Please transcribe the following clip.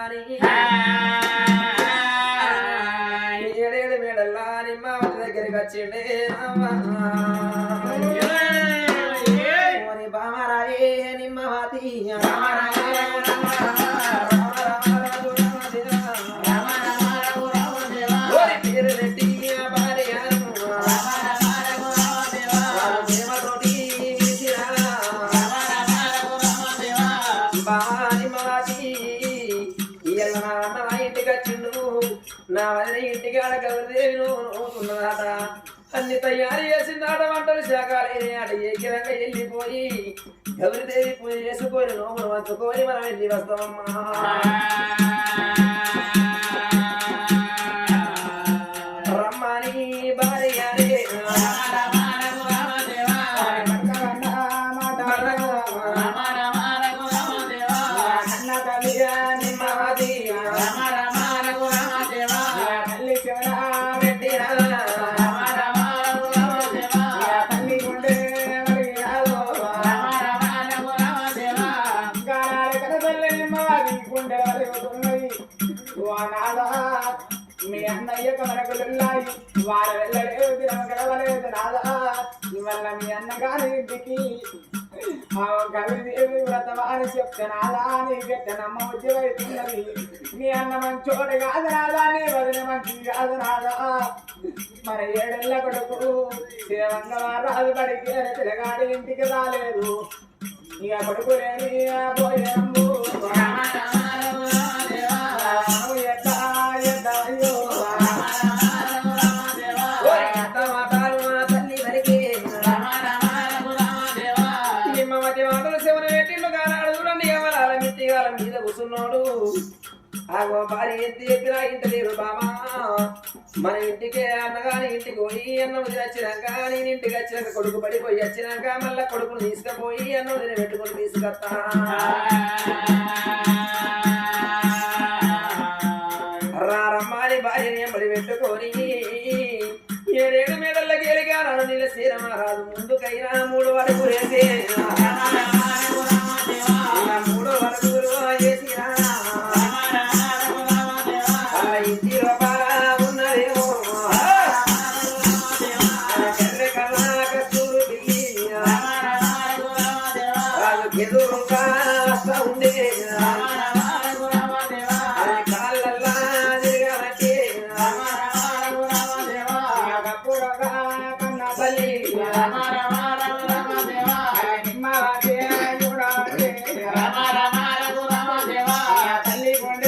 అని ఏడేడు మేడల్లా నిమ్మ దగ్గరికి వచ్చిండే బామరాయే నిమ్మవతి పేరు రెడ్డి భార్య ఇంటికి వచ్చిండు నా వదిన ఇంటికి ఆడగలదేవి నవ్వుతున్నదాట అన్ని తయారు చేసిందాట వంటలు శాఖలే ఆట ఏకిరంగా వెళ్ళిపోయి గౌరీదేవి పూజ చేసుకొని నోములు వంచుకొని మనం వెళ్ళి వస్తామమ్మా రమ్మని భార్య మీ అన్నయ్యకు మనకులున్నాయి వారు వెళ్ళలేదు తిరగలలేదు నాదా ఇవల్ల మీ అన్నగారి ఇంటికి కవిదేవి వ్రతం అని చెప్తే నాదా నీ గట్ట నమ్మ ఉద్యోగవుతున్నది మీ అన్న మంచోడు కాదు నాదా నీ వదిన మంచి కాదు నాదా మరి ఏడెళ్ళ కొడుకు సేవంగా రాదు పడికి తిరగాడి ఇంటికి రాలేదు ఇక కొడుకు లేని పోయేంబు మీద కూర్చున్నాడు ఆగో భార్య ఎత్తి ఎత్తినా ఇంట లేరు బామా మన ఇంటికే అన్నగాని ఇంటికి పోయి అన్నం వచ్చినాక నేను ఇంటికి వచ్చినాక కొడుకు పడిపోయి వచ్చినాక మళ్ళా కొడుకును తీసుకుపోయి అన్నం తిని పెట్టుకుని తీసుకొస్తా రారమ్మాని భార్యని ఎంబడి పెట్టుకొని ఏడేడు మేడల్లకి ఎలిగా నీళ్ళ శ్రీరమరాజు ముందుకైనా 3 వరకు వేసే